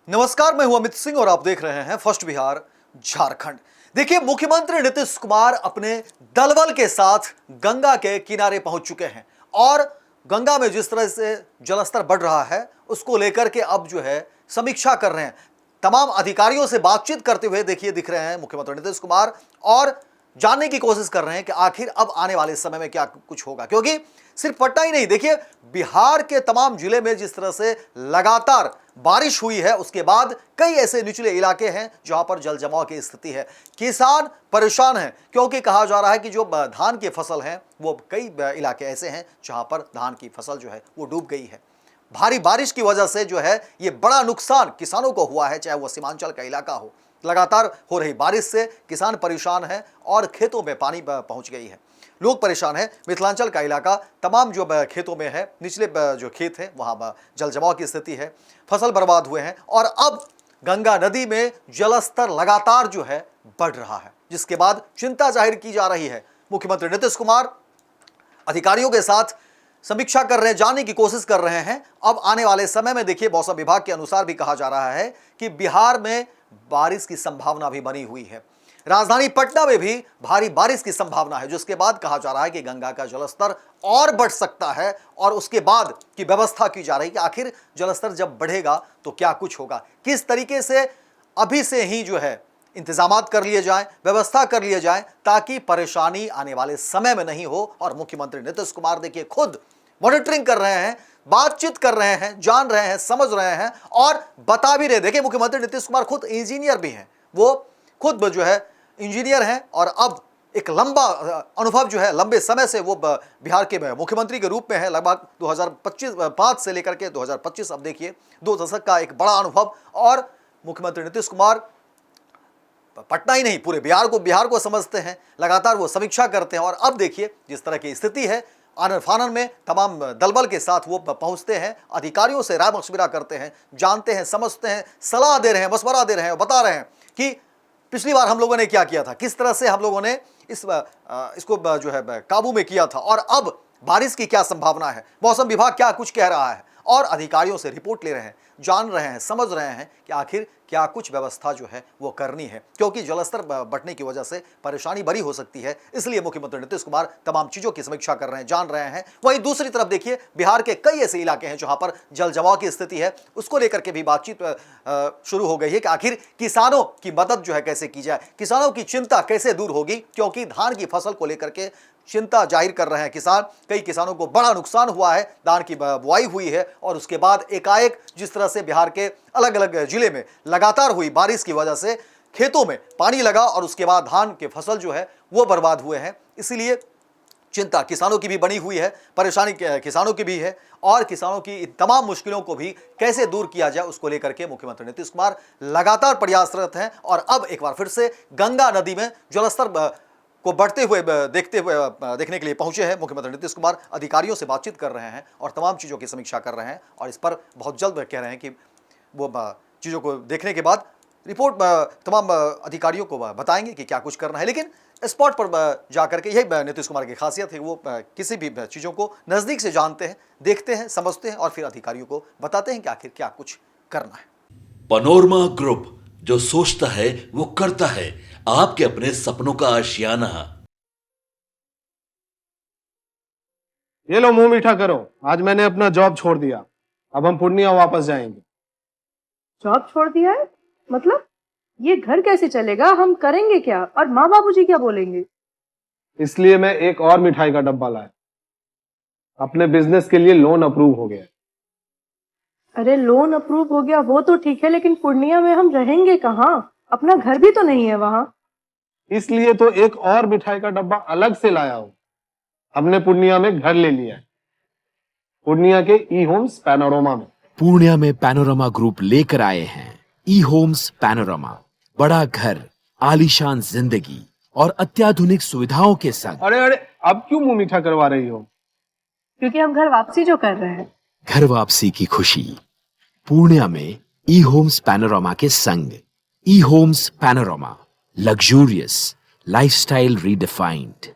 नमस्कार, मैं हूं अमित सिंह और आप देख रहे हैं फर्स्ट बिहार झारखंड। देखिए, मुख्यमंत्री नीतीश कुमार अपने दलबल के साथ गंगा के किनारे पहुंच चुके हैं और गंगा में जिस तरह से जलस्तर बढ़ रहा है उसको लेकर के अब जो है समीक्षा कर रहे हैं। तमाम अधिकारियों से बातचीत करते हुए देखिए दिख रहे हैं मुख्यमंत्री नीतीश कुमार और जानने की कोशिश कर रहे हैं कि आखिर अब आने वाले समय में क्या कुछ होगा, क्योंकि सिर्फ पटना ही नहीं, देखिए बिहार के तमाम जिले में जिस तरह से लगातार बारिश हुई है उसके बाद कई ऐसे निचले इलाके हैं जहां पर जल जमाव की स्थिति है। किसान परेशान हैं क्योंकि कहा जा रहा है कि जो धान की फसल है वो कई इलाके ऐसे हैं जहां पर धान की फसल जो है वो डूब गई है। भारी बारिश की वजह से जो है ये बड़ा नुकसान किसानों को हुआ है, चाहे वो सीमांचल का इलाका हो। लगातार हो रही बारिश से किसान परेशान हैं और खेतों में पानी पहुंच गई है, लोग परेशान हैं। मिथिलांचल का इलाका तमाम जो खेतों में है, निचले जो खेत हैं वहां जल जमाव की स्थिति है, फसल बर्बाद हुए हैं और अब गंगा नदी में जलस्तर लगातार जो है बढ़ रहा है, जिसके बाद चिंता जाहिर की जा रही है। मुख्यमंत्री नीतीश कुमार अधिकारियों के साथ समीक्षा कर रहे हैं, जानने की कोशिश कर रहे हैं। अब आने वाले समय में देखिए मौसम विभाग के अनुसार भी कहा जा रहा है कि बिहार में बारिश की संभावना भी बनी हुई है। राजधानी पटना में भी भारी बारिश की संभावना है, जिसके बाद कहा जा रहा है कि गंगा का जलस्तर और बढ़ सकता है और उसके बाद की व्यवस्था की जा रही है कि आखिर जलस्तर जब बढ़ेगा तो क्या कुछ होगा, किस तरीके से अभी से ही जो है इंतजामात कर लिए जाएं, व्यवस्था कर लिए जाएं ताकि परेशानी आने वाले समय में नहीं हो। और मुख्यमंत्री नीतीश कुमार देखिए खुद मॉनिटरिंग कर रहे हैं, बातचीत कर रहे हैं, जान रहे हैं, समझ रहे हैं और बता भी रहे। देखिए, मुख्यमंत्री नीतीश कुमार खुद इंजीनियर भी हैं, वो खुद जो है इंजीनियर हैं और अब एक लंबा अनुभव जो है, लंबे समय से वो बिहार के मुख्यमंत्री के रूप में है, लगभग 2025 से लेकर के 2025, अब देखिए 2 दशक का एक बड़ा अनुभव। और मुख्यमंत्री नीतीश कुमार पटना ही नहीं पूरे बिहार को समझते हैं, लगातार वो समीक्षा करते हैं और अब देखिए जिस तरह की स्थिति है, आनन फानन में तमाम दलबल के साथ वो पहुंचते हैं, अधिकारियों से राय मशविरा करते हैं, जानते हैं, समझते हैं, सलाह दे रहे हैं, मशवरा दे रहे हैं, बता रहे हैं कि पिछली बार हम लोगों ने क्या किया था, किस तरह से हम लोगों ने इसको जो है काबू में किया था और अब बारिश की क्या संभावना है, मौसम विभाग क्या कुछ कह रहा है और अधिकारियों से रिपोर्ट ले रहे हैं, जान रहे हैं, समझ रहे हैं कि आखिर क्या कुछ व्यवस्था जो है वो करनी है, क्योंकि जलस्तर बढ़ने की वजह से परेशानी बड़ी हो सकती है। इसलिए मुख्यमंत्री नीतीश कुमार तमाम चीजों की समीक्षा कर रहे हैं, जान रहे हैं। वहीं दूसरी तरफ देखिए बिहार के कई ऐसे इलाके हैं जहां पर जल जमाव की स्थिति है, उसको लेकर के भी बातचीत शुरू हो गई है कि आखिर किसानों की मदद जो है कैसे की जाए, किसानों की चिंता कैसे दूर होगी, क्योंकि धान की फसल को लेकर के चिंता जाहिर कर रहे हैं किसान। कई किसानों को बड़ा नुकसान हुआ है, धान की बुआई हुई है और उसके बाद एकाएक जिस तरह से बिहार के अलग अलग जिले में लगातार हुई बारिश की वजह से खेतों में पानी लगा और उसके बाद धान के फसल जो है वो बर्बाद हुए हैं। इसीलिए चिंता किसानों की भी बनी हुई है, परेशानी किसानों की भी है और किसानों की इन तमाम मुश्किलों को भी कैसे दूर किया जाए उसको लेकर के मुख्यमंत्री नीतीश कुमार लगातार प्रयासरत हैं। और अब एक बार फिर से गंगा नदी में जलस्तर को बढ़ते हुए देखने के लिए पहुंचे हैं मुख्यमंत्री नीतीश कुमार, अधिकारियों से बातचीत कर रहे हैं और तमाम चीज़ों की समीक्षा कर रहे हैं और इस पर बहुत जल्द कह रहे हैं कि वो चीज़ों को देखने के बाद रिपोर्ट तमाम अधिकारियों को बताएंगे कि क्या कुछ करना है। लेकिन स्पॉट पर जाकर के यही नीतीश कुमार की खासियत है, वो किसी भी चीज़ों को नज़दीक से जानते हैं, देखते हैं, समझते हैं और फिर अधिकारियों को बताते हैं कि आखिर क्या कुछ करना है। पनोरमा ग्रुप, जो सोचता है वो करता है, आपके अपने सपनों का आशियाना। ये लो मुंह मीठा करो, आज मैंने अपना जॉब छोड़ दिया, अब हम पूर्णिया वापस जाएंगे। जॉब छोड़ दिया है? मतलब ये घर कैसे चलेगा, हम करेंगे क्या और माँ बाबूजी क्या बोलेंगे? इसलिए मैं एक और मिठाई का डब्बा लाया, अपने बिजनेस के लिए लोन अप्रूव हो गया। अरे लोन अप्रूव हो गया वो तो ठीक है, लेकिन पूर्णिया में हम रहेंगे कहाँ? अपना घर भी तो नहीं है वहाँ। इसलिए तो एक और मिठाई का डब्बा अलग से लाया हूं। हमने पूर्णिया में घर ले लिया है, पूर्णिया के ई होम्स पैनोरमा में। पूर्णिया में पैनोरमा ग्रुप लेकर आए हैं ई होम्स पैनोरमा, बड़ा घर, आलीशान जिंदगी और अत्याधुनिक सुविधाओं के संग। अरे अब क्यों मुंह मीठा करवा रही हो? क्योंकि हम घर वापसी जो कर रहे हैं। घर वापसी की खुशी पूर्णिया में ई होम्स पैनोरमा के संग। E Homes Panorama, luxurious lifestyle redefined.